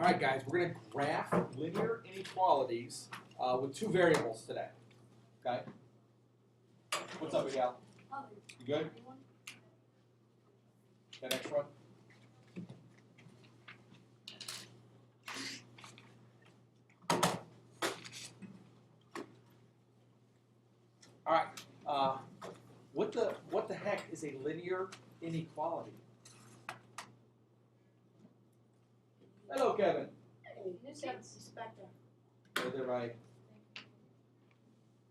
All right, guys, we're going to graph linear inequalities with two variables today. Okay? What's up, Miguel? You good? That next one? All right. What the heck is a linear inequality? Hello, Kevin. Hey there, right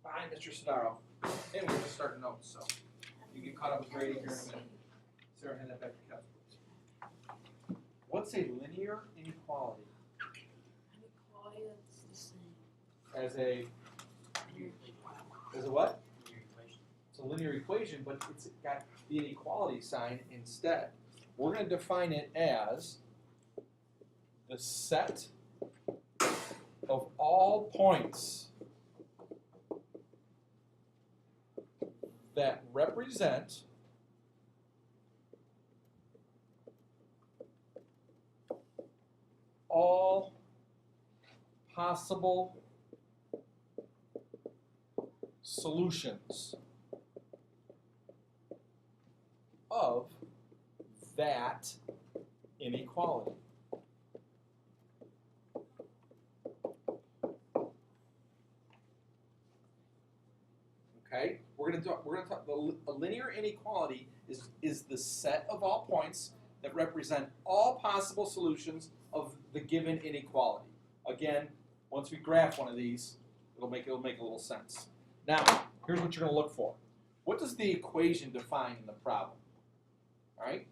behind Mr. Sodaro. And we're just starting notes, so you get caught up with grading here in a minute. Sarah, hand that back to Kevin. What's a linear inequality? Inequality that's the same. As a what? It's a linear equation, but it's got the inequality sign instead. We're going to define it as the set of all points that represent all possible solutions of that inequality. Okay, we're going to talk. A linear inequality is the set of all points that represent all possible solutions of the given inequality. Again, once we graph one of these, it'll make a little sense. Now, here's what you're going to look for. What does the equation define in the problem? All right,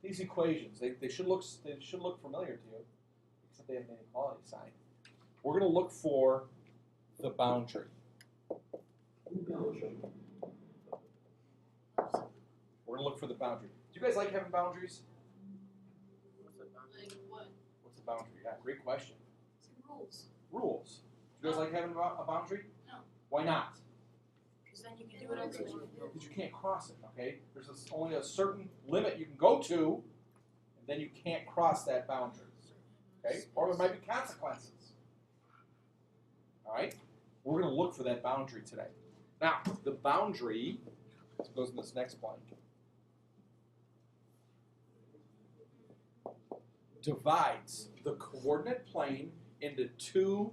these equations they should look familiar to you, except they have an inequality sign. We're going to look for the boundary. We're going to look for the boundary. Do you guys like having boundaries? Like what? What's a boundary? Yeah, great question. Rules. Rules. Do you guys like having a boundary? No. Why not? Because then you can do whatever you want to do. Because you can't cross it, okay? There's only a certain limit you can go to, and then you can't cross that boundary, okay? Or there might be consequences. All right? We're going to look for that boundary today. Now, the boundary goes in this next blank. Divides the coordinate plane into two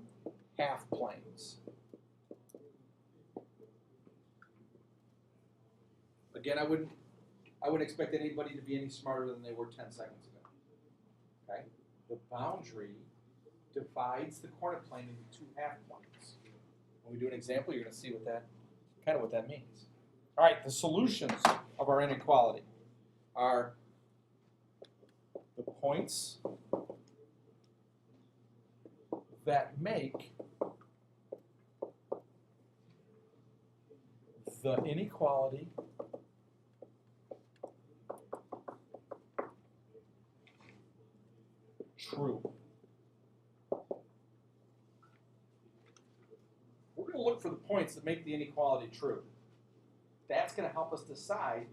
half planes. Again, I wouldn't expect anybody to be any smarter than they were 10 seconds ago. Okay? The boundary divides the coordinate plane into two half planes. When we do an example, you're going to see what that means. All right, the solutions of our inequality are the points that make the inequality true. We're going to look for the points that make the inequality true. That's going to help us decide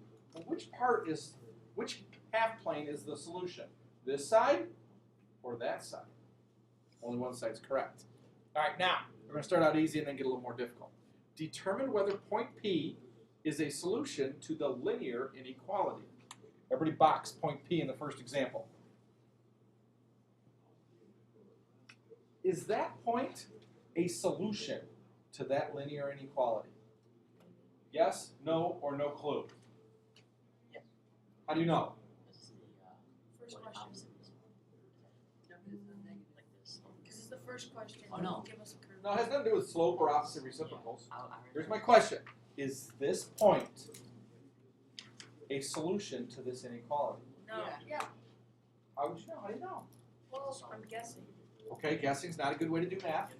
which half plane is the solution. This side or that side? Only one side's correct. All right, now we're going to start out easy and then get a little more difficult. Determine whether point P is a solution to the linear inequality. Everybody box point P in the first example. Is that point a solution to that linear inequality? Yes, no, or no clue? Yes. How do you know? First question. Because it's the first question. Oh, no. Give us a curve. No, it has nothing to do with slope or opposite reciprocals. Here's my question. Is this point a solution to this inequality? No. Yeah. How would you know? How do you know? Well, I'm guessing. Okay, guessing's not a good way to do math.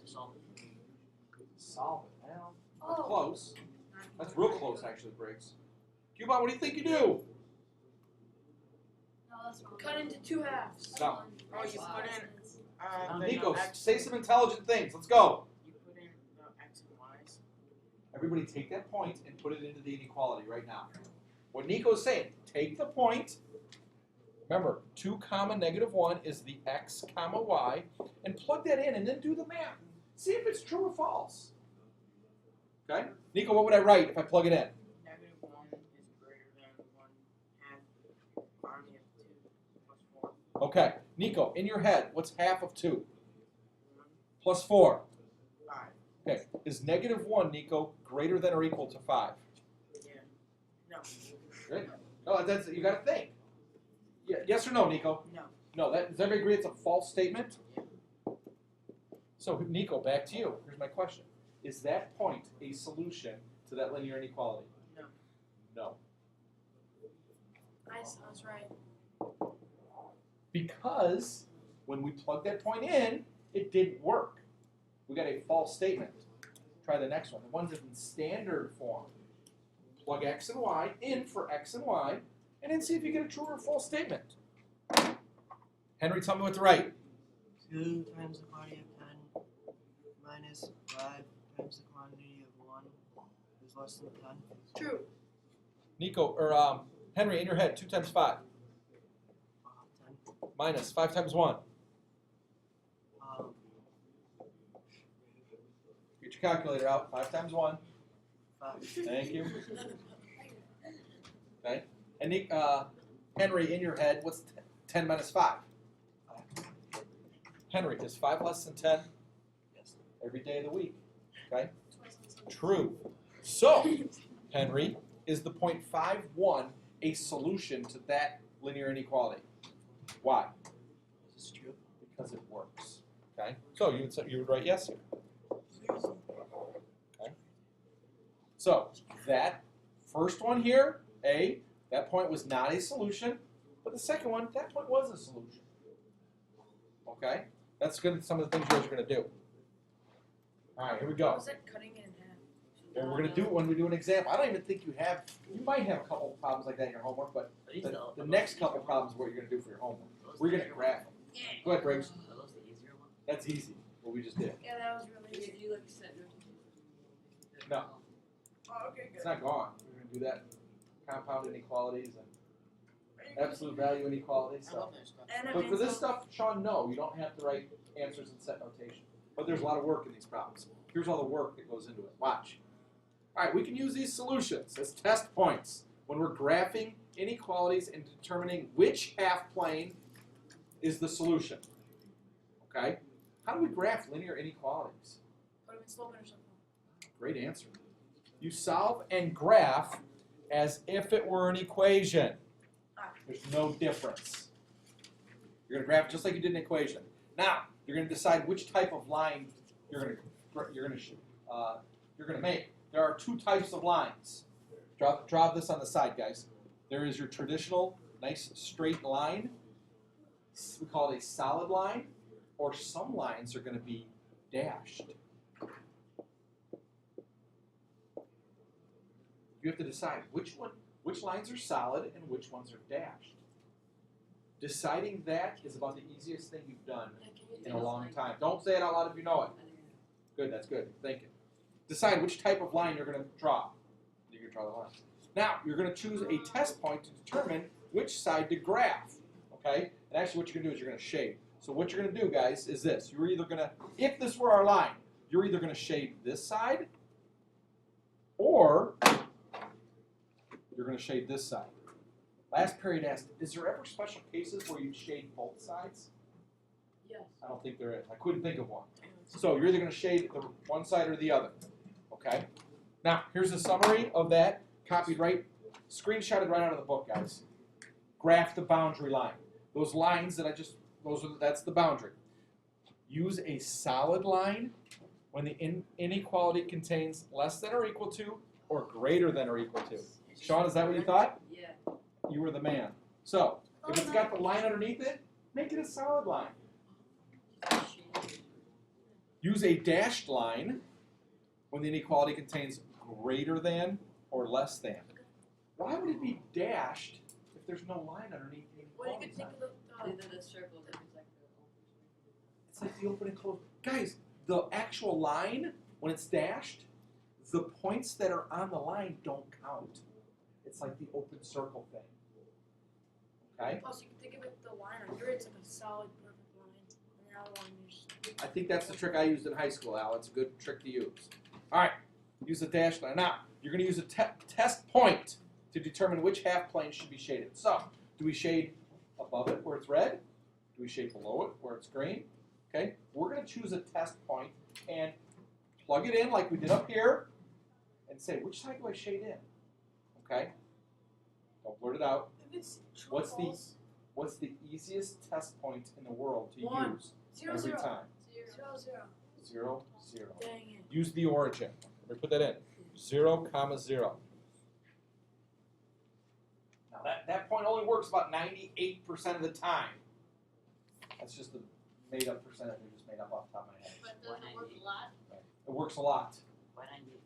Solve it. Well, that's close. That's real close, actually, Briggs. Cubon, what do you think you do? No, that's cut into two halves. No. Oh, you put in Nico, say some intelligent things. Let's go. You put in the x and y's. Everybody take that point and put it into the inequality right now. What Nico's saying, take the point Remember, 2 comma -1 is the x comma y, and plug that in and then do the math. See if it's true or false. Okay? Nico, what would I write if I plug it in? -1 is greater than 1/2 army of 2 plus 4. Okay. Nico, in your head, what's half of 2? 1, Plus 4. 5. Okay. Is -1, Nico, greater than or equal to 5? Yeah. No. Good. No, that's, you got to think. Yes or no, Nico? No. No. Does everybody agree it's a false statement? So, Nico, back to you. Here's my question. Is that point a solution to that linear inequality? No. No. I was right. Because when we plugged that point in, it didn't work. We got a false statement. Try the next one. The one's in standard form. Plug x and y in for x and y, and then see if you get a true or false statement. Henry, tell me what to write. 2 times the quantity of 10 minus 5 times the quantity of 1 is less than 10. True. Nico, or Henry, in your head, 2 times 5 10. minus 5 times 1. Get your calculator out. 5 times 1. 5. Thank you. Okay. And Henry, in your head, what's 10 minus 5? 5. Henry, is 5 less than 10? Yes. Every day of the week. Okay? True. So, Henry, is the point 5,1 a solution to that linear inequality? Why? This is true. Because it works. Okay? So you would write yes here. Okay? So that first one here, A, that point was not a solution, but the second one, that point was a solution. Okay? That's good. Some of the things you guys are going to do. All right, here we go. Was that cutting it in half? And we're going to do it when we do an example. I don't even think you might have a couple of problems like that in your homework, but the next couple problems are what you're going to do for your homework. We're going to graph them. Go ahead, Briggs. Are those the easier ones? That's easy, what we just did. Yeah, that was really easy. You like set your No, Oh, okay, it's not gone. We're going to do that. Compound inequalities and absolute value inequalities. I So. love that stuff. And But for this stuff, Sean, no, you don't have to write answers in set notation. But there's a lot of work in these problems. Here's all the work that goes into it. Watch. All right, we can use these solutions as test points when we're graphing inequalities and determining which half plane is the solution. Okay? How do we graph linear inequalities? Put them in slope intercept. Great answer. You solve and graph as if it were an equation. There's no difference. You're going to graph just like you did an equation. Now, you're going to decide which type of line you're going to make. There are 2 types of lines. Draw this on the side, guys. There is your traditional nice straight line. We call it a solid line, or some lines are going to be dashed. You have to decide which lines are solid and which ones are dashed. Deciding that is about the easiest thing you've done in a long time. Don't say it out loud if you know it. Good, that's good. Thinking. Decide which type of line you're going to draw. You can draw the line. Now, you're going to choose a test point to determine which side to graph. Okay? And actually what you're going to do is you're going to shade. So what you're going to do, guys, is this. You're either going to, if this were our line, you're either going to shade this side or you're going to shade this side. Last period asked, is there ever special cases where you shade both sides? Yes. I don't think there is. I couldn't think of one. So you're either going to shade the one side or the other. Okay? Now, here's a summary of that. Copied right, screenshotted right out of the book, guys. Graph the boundary line. Those lines that that's the boundary. Use a solid line when the inequality contains less than or equal to or greater than or equal to. Sean, is that what you thought? Yeah. You were the man. So, if it's got the line underneath it, make it a solid line. Use a dashed line when the inequality contains greater than or less than. Why would it be dashed if there's no line underneath the Well, you inequality could think sign? of the The circle that is like the It's like the open and close. Guys, the actual line, when it's dashed, the points that are on the line don't count. It's like the open circle thing. Okay? Plus, you can think of it the line under it's like a solid, perfect line. And the other one is I think that's the trick I used in high school, Al. It's a good trick to use. All right, use the dashed line. Now, you're going to use a test point to determine which half plane should be shaded. So, do we shade above it where it's red? Do we shade below it where it's green? Okay, we're going to choose a test point and plug it in like we did up here and say, which side do I shade in? Okay, don't blurt it out. if it's true What's or the- false. What's the easiest test point in the world to One. use 0, every 0. time? 0, 0. 0, 0. Dang it. Use the origin. Let me put that in. 0, 0. Now that point only works about 98% of the time. That's just the made up percentage I just made up off the top of my head. But does it work a lot? It works a lot. Why not you?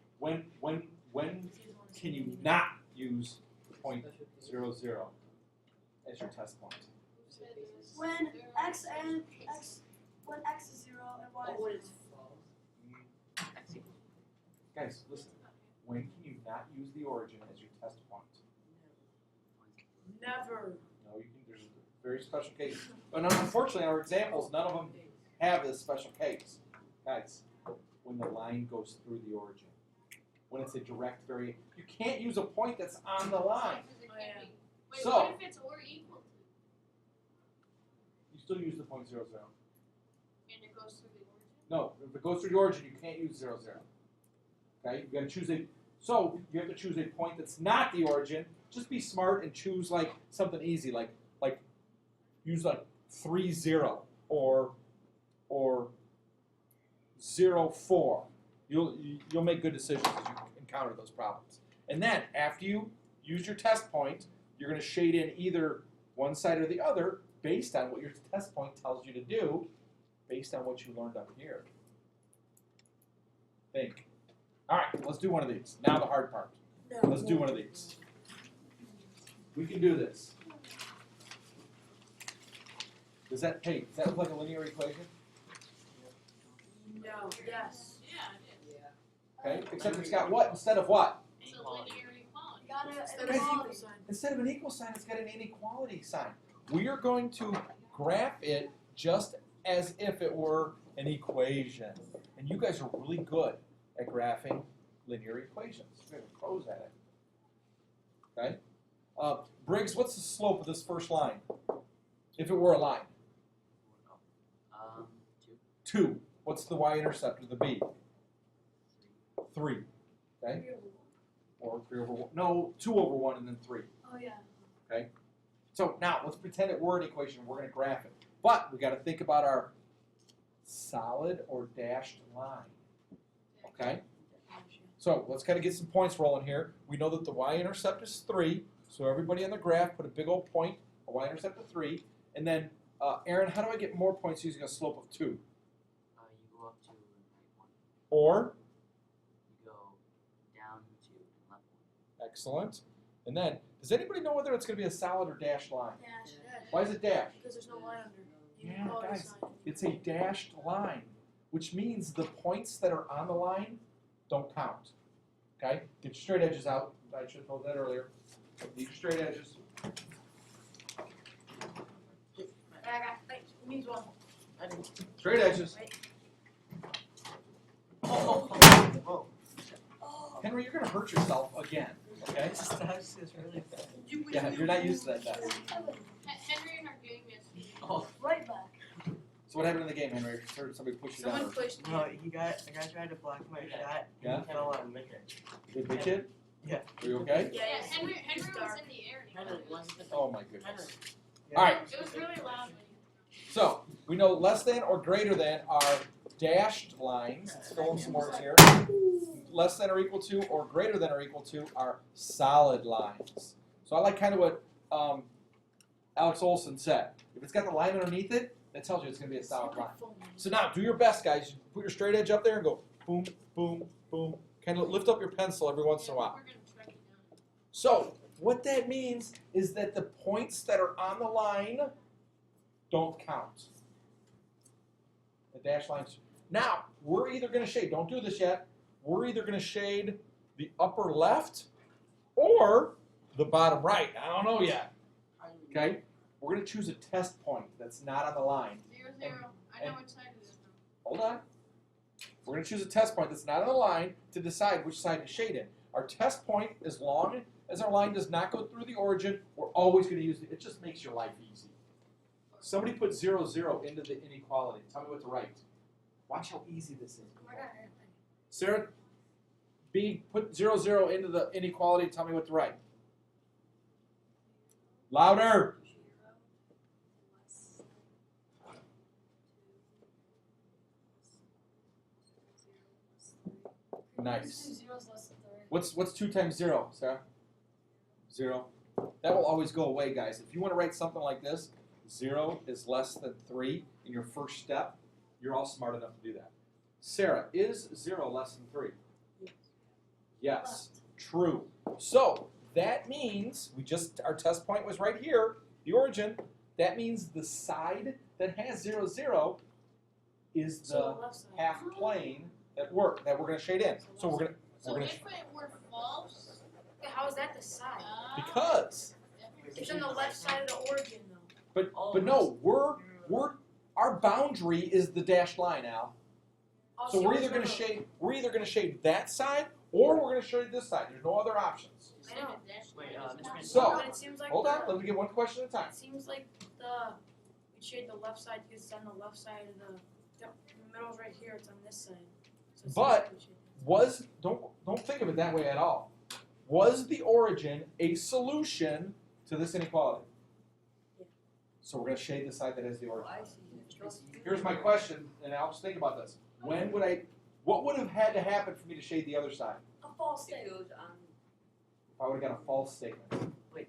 When can you not use point 0, 0 as your test point? When x is 0 and y What is is 0. false? X equals Guys, listen. When can you not use the origin as your test point? Never. No, you can. There's a very special case. But unfortunately, our examples, none of them have this special case. Guys, when the line goes through the origin, when it's a direct variation, you can't use a point that's on the line. Oh, yeah. Wait, So- what if it's or equal to? You still use the point 0, 0. And it goes through the origin? No, if it goes through the origin, you can't use 0, 0. Okay, you got to choose a. So you have to choose a point that's not the origin. Just be smart and choose like something easy, like use like 3, 0 or 0, 4. You'll make good decisions as you encounter those problems. And then after you use your test point, you're going to shade in either one side or the other based on what your test point tells you to do, based on what you learned up here. Think. All right, let's do one of these. Now the hard part. No. Let's do one of these. We can do this. Does that look like a linear equation? No. Yes. Yeah, it is. Okay, except it's got what instead of what? It's a linear equality. Got it. Instead of an equal sign. Instead of an equal sign, it's got an inequality sign. We are going to graph it just as if it were an equation. And you guys are really good at graphing linear equations. You're pros at it. Okay? Briggs, what's the slope of this first line? If it were a line? 2. 2. What's the y-intercept of the b? 3. Okay? Or 3 over 1. No, 2 over 1 and then 3. Oh yeah. Okay? So now let's pretend it were an equation. We're going to graph it. But we got to think about our solid or dashed line. Okay? So let's kind of get some points rolling here. We know that the y-intercept is 3. So everybody on the graph put a big old point, a y-intercept of 3. And then, Aaron, how do I get more points using a slope of 2? You go up to right 1. Or? You go down 2 and left 1. Excellent. And then, does anybody know whether it's going to be a solid or dashed line? Dash. Why is it dashed? Because there's no line under. Yeah, Inequality guys, sign. it's a dashed line, which means the points that are on the line don't count. Okay? Get your straight edges out. I should have told that earlier. Need your straight edges. I got. Thanks. It means one. Straight edges. Whoa. Oh. Henry, you're going to hurt yourself again. Okay? This is really bad. Yeah, you're not used to that. Henry and our game yesterday. Oh. Right back. So what happened in the game, Henry? I heard somebody push you down. Someone pushed me. No, a guy tried to block my shot. Yeah? And he fell on me. You big kid? Yeah. Are you okay? Yeah, Yeah. Henry It's was dark. in the air. And he Henry, was- Oh my goodness. Yeah. All right. It was really loud. So we know less than or greater than are dashed lines. Let's fill in some words here. Less than or equal to or greater than or equal to are solid lines. So I like kind of what Alex Olson said. If it's got the line underneath it, that tells you it's going to be a solid line. So now do your best, guys. Put your straight edge up there and go boom, boom, boom. Kind of lift up your pencil every once in a while. We're gonna track it down. So what that means is that the points that are on the line don't count. The dash lines. Now, we're either going to shade, don't do this yet, we're either going to shade the upper left or the bottom right. I don't know yet. Okay? we're going to choose a test point that's not on the line. 0, 0. I know which side it is now. Hold on. We're going to choose a test point that's not on the line to decide which side to shade in. Our test point, as long as our line does not go through the origin, we're always going to use it. It just makes your life easy. Somebody put 0, 0 into the inequality. Tell me what to write. Watch how easy this is. Sarah, B, put 0, 0 into the inequality. Tell me what to write. Louder. Nice. What's 2 times 0, Sarah? 0. That will always go away, guys. If you want to write something like this, 0 is less than 3 in your first step, you're all smart enough to do that. Sarah, is 0 less than 3? Yes. True. So that means our test point was right here, the origin. That means the side that has 0, 0 is the half plane that we're going to shade in. So we're going So to if it were false, How is that the side? because. It's on the left side of the origin, though. But no, our boundary is the dashed line, Al. So we're either going to shade that side or we're going to shade this side. There's no other options. I know. Wait, Mr. Mann, So, But it seems like hold on, let me get one question at a time. It seems like we shade the left side because it's on the left side of the middle's right here. It's on this side. So it seems But like we shade don't think of it that way at all. Was the origin a solution to this inequality? Yeah. So we're going to shade the side that has the origin. I see. Here's my question, and I'll just think about this. What would have had to happen for me to shade the other side? a false It statement. goes on. If I would have got a false statement, Wait.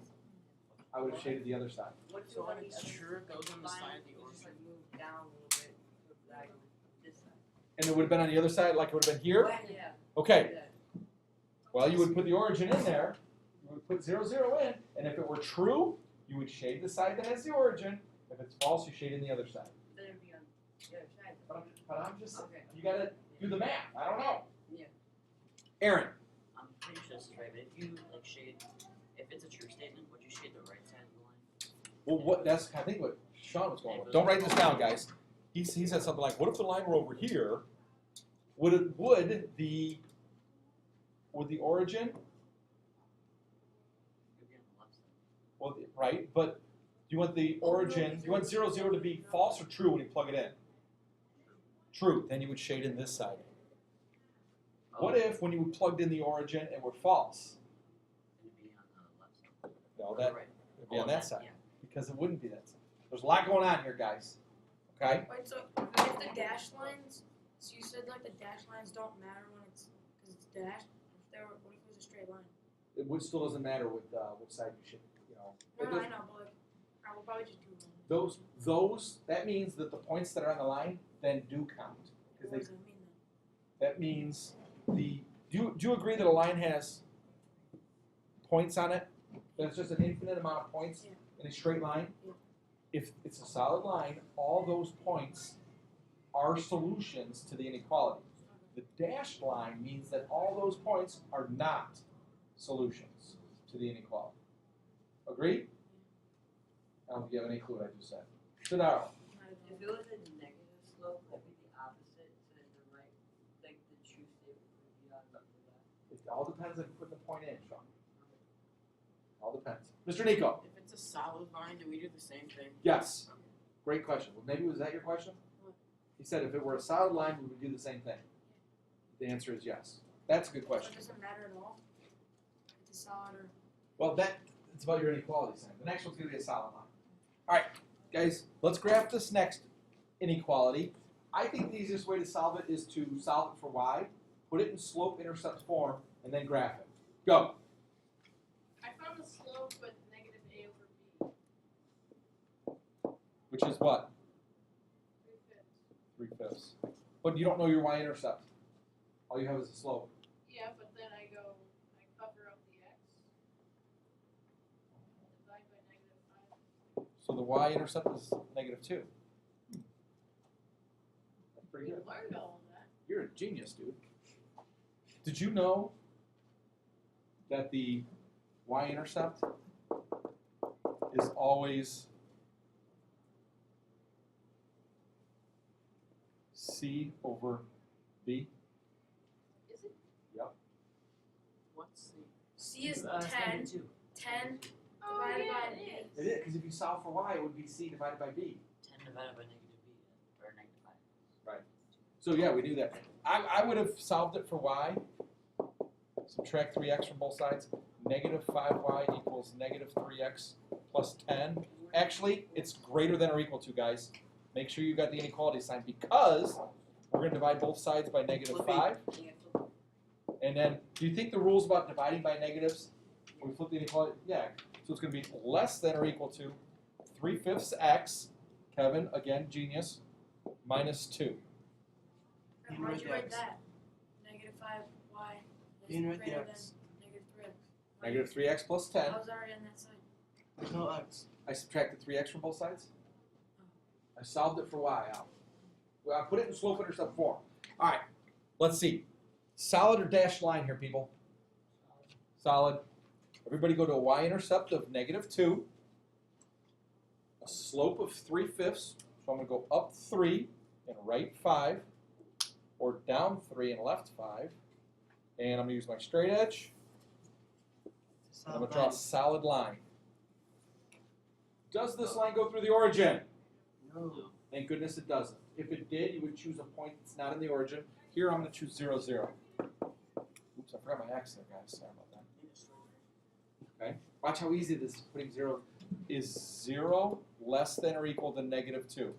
I would have shaded the other side. So when it's true, it goes on the side of the You just origin. like move down a little bit, move back this side. And it would have been on the other side, like it would have been here? Yeah. Okay. Well, you would put the origin in there. You would put 0, 0 in, and if it were true, you would shade the side that has the origin. If it's false, you shade in the other side. Then it'd be on the other side. But I'm just, Okay. you gotta do the math. I don't know. Yeah. Aaron, I'm pretty sure this is right, but if you like shade, if it's a true statement, would you shade the right side of the line? well, that's I think what Sean was going with. Don't write this down, guys. He said something like, "What if the line were over here? Would the origin? It would be on the left side. Well, right, but do you want the origin? Do you want 0, 0 to be false or true when you plug it in? True. Then you would shade in this side. What if when you plugged in the origin it were false? It'd be on the left side. No, that Right. would be on that side. Yeah. Because it wouldn't be that side. There's a lot going on here, guys. Okay? Wait, so if the dash lines, so you said like the dash lines don't matter when it's because it's dashed. What if it was a straight line? Still doesn't matter which side you should, you know. No, I know, but like, I will probably just do one. Those that means that the points that are on the line then do count. What Because does that mean then? that means do you agree that a line has points on it? There's just an infinite amount of points Yeah. in a straight line? Yeah. If it's a solid line, all those points are solutions to the inequality. The dashed line means that all those points are not solutions to the inequality. Agree? I don't know if you have any clue what I just said. Sidaro. If it was a negative slope, that'd be the opposite. So then the right, like the true statement would be on the left. It all depends on putting the point in, Sean. All depends. Mr. Nico. If it's a solid line, do we do the same thing? Yes. Great question. Well, maybe was that your question? He said if it were a solid line, we would do the same thing. The answer is yes. That's a good So question. it doesn't matter at all. If it's a solid or Well, it's about your inequality sign. The next one's going to be a solid line. All right, guys, let's graph this next inequality. I think the easiest way to solve it is to solve it for y, put it in slope-intercept form, and then graph it. Go. I found the slope with negative a over b. Which is what? 3/5. 3/5. But you don't know your y-intercept. All you have is a slope. Yeah, but then I cover up the x. Divide by -5. So the y-intercept is -2. That's pretty We good. learned all of that. You're a genius, dude. Did you know that the y-intercept is always C over B. Is it? Yep. What's the C is It's 10. negative 2. 10 Oh, divided yeah, by it B. is. It is, because if you solve for y, it would be C divided by B. 10 divided by negative b, or negative 5. So yeah, we knew that. I would have solved it for y. Subtract 3x from both sides. Negative 5y equals negative 3x plus 10. Actually, it's greater than or equal to, guys. Make sure you got the inequality sign because we're going to divide both sides by negative 5. And then, do you think the rules about dividing by negatives, when we flip the inequality? Yeah. So it's going to be less than or equal to 3/5 x, Kevin, again, genius, minus 2. And You why'd write you the write x. that? Negative 5y is You write the greater than x. negative 3x. Negative 3x plus 10. I was already on that side. There's no x. I subtracted 3x from both sides. I solved it for y out. Well, I put it in slope intercept form. All right, let's see. Solid or dashed line here, people? Solid. Everybody go to a y-intercept of negative 2. A slope of 3/5. So I'm going to go up 3 and right 5. Or down 3 and left 5. And I'm going to use my straight edge. And I'm going to draw a solid line. Does this line go through the origin? No. Thank goodness it doesn't. If it did, you would choose a point that's not in the origin. Here I'm going to choose 0, 0. Oops, I forgot my X there, guys. Sorry about that. Okay. Watch how easy this is putting 0. Is 0 less than or equal to negative 2?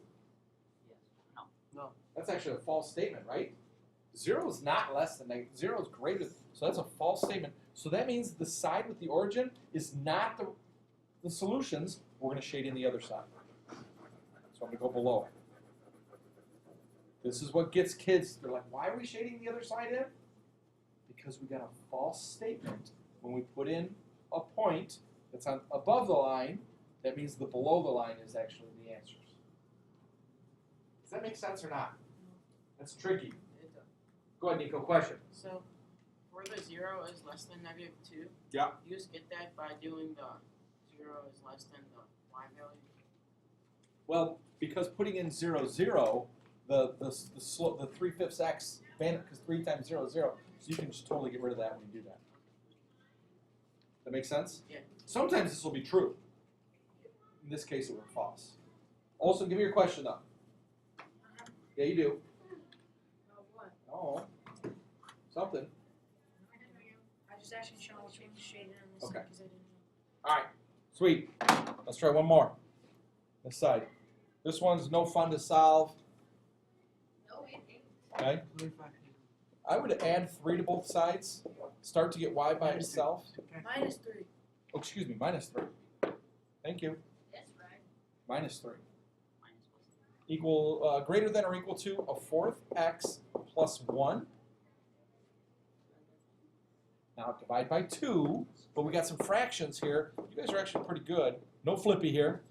Yes. No. No. That's actually a false statement, right? 0 is not less than negative. 0 is greater. So that's a false statement. So that means the side with the origin is not the solutions. We're going to shade in the other side. So I'm going to go below it. This is what gets kids. They're like, why are we shading the other side in? Because we got a false statement. When we put in a point that's on above the line, that means the below the line is actually the answers. Does that make sense or not? That's tricky. it does. Go ahead, Nico. Question. So for the 0 is less than negative 2. Yeah. You just get that by doing the 0 is less than the y value. Well, because putting in 0, 0, the 3/5 x, because 3 times 0 is 0, so you can just totally get rid of that when you do that. That make sense? Yeah. Sometimes this will be true. In this case, it will be false. Also, give me your question, though. Yeah, you do. Oh, what? Oh, something. I just actually Sean which one was shaded on this Okay. side because I didn't know. All right, sweet. Let's try one more. This side. This one's no fun to solve. No, it ain't. Okay. 25. I would add 3 to both sides. Start to get y by Minus itself. Minus 3. Oh, excuse me, minus 3. Thank you. That's right. Minus 3. Minus plus. Equal, greater than or equal to a 4th x plus 1. Now divide by 2, but we got some fractions here. You guys are actually pretty good. No flippy here.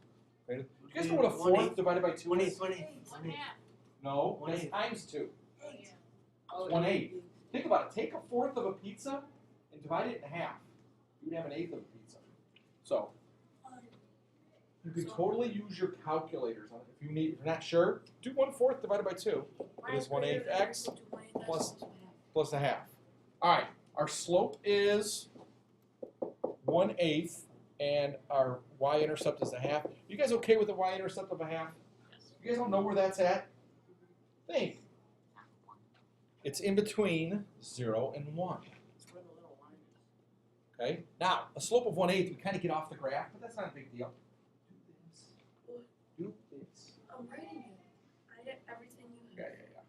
You guys know what a 4th divided by 2 is? 20. One half. No, One that's eighth. times 2. Oh, yeah. Oh, 1/8. Think about it. Take a 4th of a pizza and divide it in half. You'd have an 1/8 of a pizza. So you could totally use your calculators on it. If you're not sure, do 1/4 divided by 2 Mine is is greater 1/8 than or x equal to 1/8 x plus- plus 1/2. plus a half. All right, our slope is 1/8 and our y-intercept is a half. You guys okay with the y-intercept of a half? Yes. You guys don't know where that's at? Think. Half of 1. It's in between 0 and 1. It's where the little line is. Okay? Now, a slope of 1/8, we kind of get off the graph, but that's not a big deal. Do this. Do this. I'm writing it. I did everything you had. Yeah.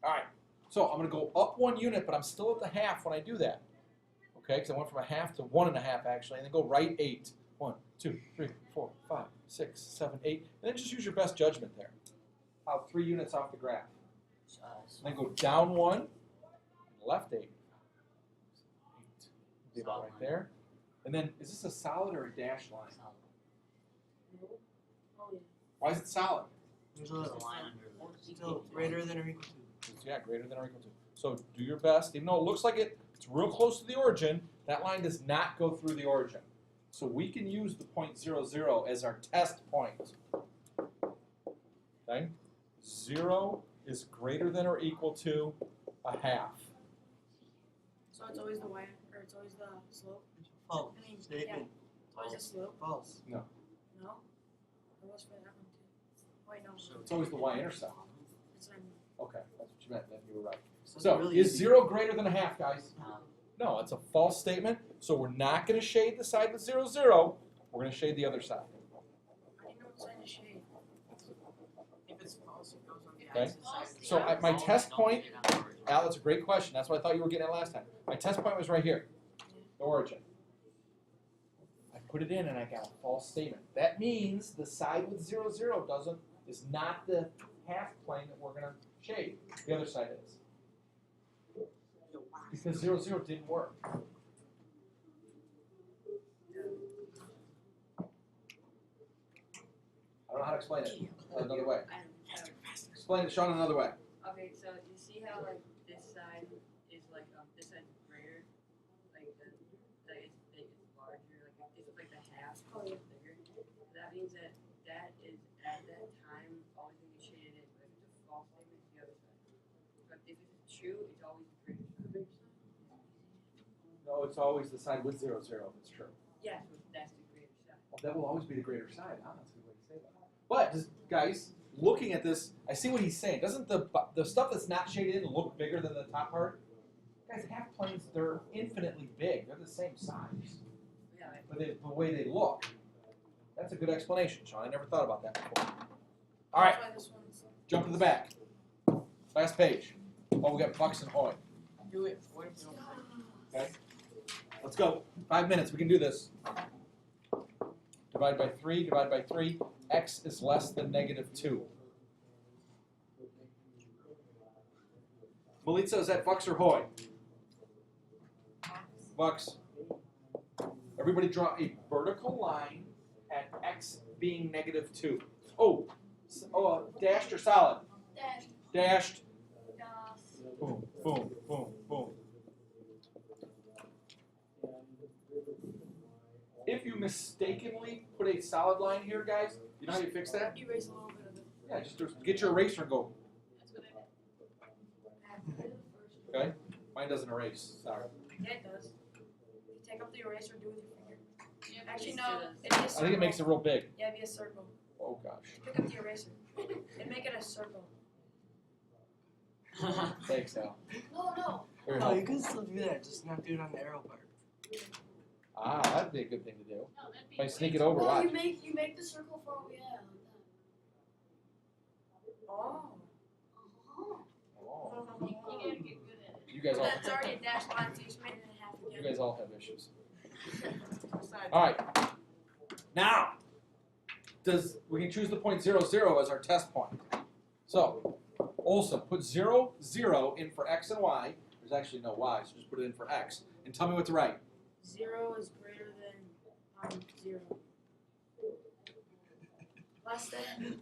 All right. So I'm going to go up 1 unit, but I'm still at the half when I do that. Okay? Because I went from a half to 1.5 actually, and then go right 8. 1, 2, 3, 4, 5, 6, 7, 8. And then just use your best judgment there. About 3 units off the graph. So, And then go down 1, and left 8. 8. Be about right there. And then, is this a solid or a dashed line? solid. Oh, yeah. Why is it solid? There's a There's a little. line under the. Still greater than or equal to. It's, yeah, greater than or equal to. So do your best. Even though it looks like it's real close to the origin, that line does not go through the origin. So we can use the point 0, 0 as our test point. Okay? 0 is greater than or equal to a half. So it's always the y, or it's always the slope. False I mean, statement. It's always the slope. False. No. It was for that one too. Wait, no. It's always the y-intercept. That's what I mean. Okay, that's what you meant. Then you were right. So, So, it's really is easy. 0 greater than a half, guys? No. No, it's a false statement. So we're not going to shade the side with 0, 0. We're going to shade the other side. I didn't know what sign to shade. If it's false, it goes on the Okay. opposite side. of the So arrow. my test Don't point, shade on the origin. Al, that's a great question. That's what I thought you were getting at last time. My test point was right here, the origin. I put it in and I got a false statement. That means the side with 0, 0 is not the half plane that we're going to shade. The other side is. Because 0, 0 didn't work. I don't know how to explain it another way. Explain it, Sean, another way. Okay, so you see how like this side is like this side's greater, like it's big, it's larger, like if this is like the half, it's bigger. That means that that is at that time always gonna get shaded in. But if it's a false statement, it's the other side. But if it's true, it's always the greater side. No, it's always the side with 0, 0. That's true. Yeah, so that's the greater side. Well, that will always be the greater side. Huh? That's a good way to say that. But, guys, looking at this, I see what he's saying. Doesn't the stuff that's not shaded in look bigger than the top part? Guys, half planes, they're infinitely big. They're the same size. Yeah, like, But the way they look. That's a good explanation, Sean. I never thought about that before. All right, That's why this one's. jump to the back. Last page. Oh, we got Bucks and Hoy. Do it. What if you don't? Okay. Let's go. 5 minutes. We can do this. Divide by 3, divide by 3. X is less than -2. Melitza, is that Bucks or Hoy? Bucks. Everybody draw a vertical line at X being -2. Oh, dashed or solid? Dash. Dashed. Das. Boom, boom, boom, boom. If you mistakenly put a solid line here, guys, you know how you fix that? Erase a little bit of it. Yeah, just get your eraser and go. That's what Okay? Mine doesn't erase. Sorry. Yeah, it does. You take up the eraser, do it with your finger. Yeah, Actually, it's no. still It'd be a I circle. think it makes it real big. Yeah, it'd be a circle. Oh gosh. Pick up the eraser and make it a circle. Thanks, Al. No. Very No, you helpful. can still do that, just not do it on the arrow part. Ah, that'd be a good thing to do. No, that'd be If I sneak way it over, No, watch. you make the circle for like that. Oh. Oh, You gotta get good at it. you guys all. That's already a dashed line, so you just made it in half You again. guys all have issues. Side. All right. Now, we can choose the point 0, 0 as our test point. So, Olson, put 0, 0 in for x and y. There's actually no y, so just put it in for x. And tell me what to write. 0 is greater than 0. Less than.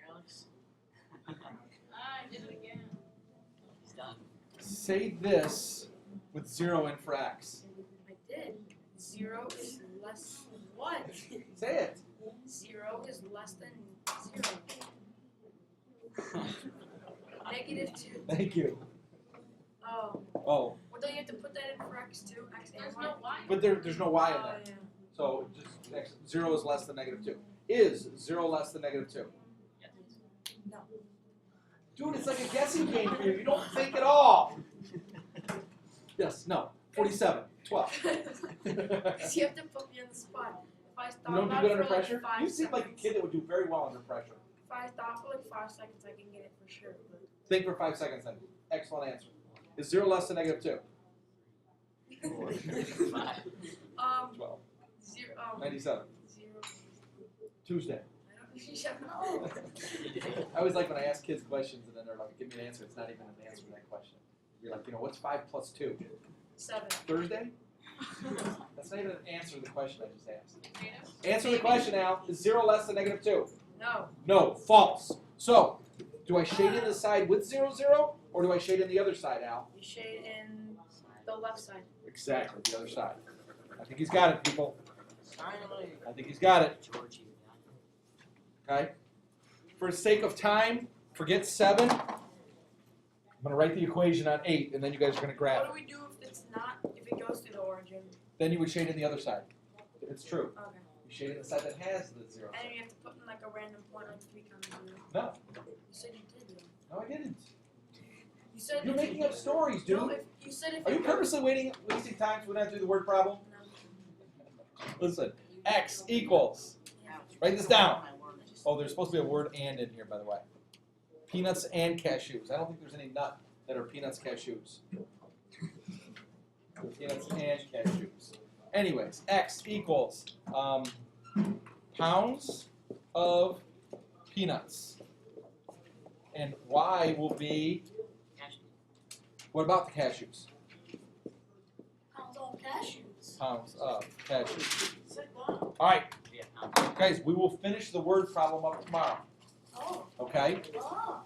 Alex. I did it again. He's done. Say this with 0 in for x. I did. 0 is less than what? Say it. 0 is less than 0. -2. Thank you. Oh. Oh, Well, don't you have to put that in for x too? X and There's y? no Y. but there's no y in Oh, there. yeah. So just x, 0 is less than -2. Is 0 less than -2? No. Dude, it's like a guessing game for you. You don't think at all. Yes, no. 47, 12. Because you have to put me on the spot. If I You stop don't do about good it under for like pressure? 5 You seem like a seconds. kid that would do very well under pressure. If I stop for like 5 seconds, I can get it for sure. But Think for 5 seconds then. Excellent answer. Is 0 less than -2? 12. 97. 0. Tuesday. I don't know. I always like when I ask kids questions and then they're like, give me an answer. It's not even an answer to that question. You're like, what's 5 plus 2? 7. Thursday? That's not even an answer to the question I just asked. Potatoes. Answer the question, Al. Is 0 less than -2? No. No, false. So, do I shade in the side with 0, 0, or do I shade in the other side, Al? You shade in the left side. Exactly, the other side. I think he's got it, people. Finally. I think he's got it. Georgie. Okay? For the sake of time, forget 7. I'm going to write the equation on 8, and then you guys are going to graph What it. do we do if it goes to the origin? Then you would shade in the other side, if it's true. Okay. You shade in the side that has the 0. And then you have to put in like a random point like 3 times 0. No. You said you did though. No, I didn't. You said You're if making up stories, dude. No, if you said if Are you it goes- purposely wasting time so we don't have to do the word problem? No. Listen, x equals. Write this down. Oh, there's supposed to be a word and in here, by the way. Peanuts and cashews. I don't think there's any nut that are peanuts, cashews. Peanuts and cashews. Anyways, x equals pounds of peanuts. And y will be, what about the cashews? Pounds on cashews. Pounds of cashews. Sit down. All right, Yeah. guys, we will finish the word problem up tomorrow. Oh. Okay? Oh.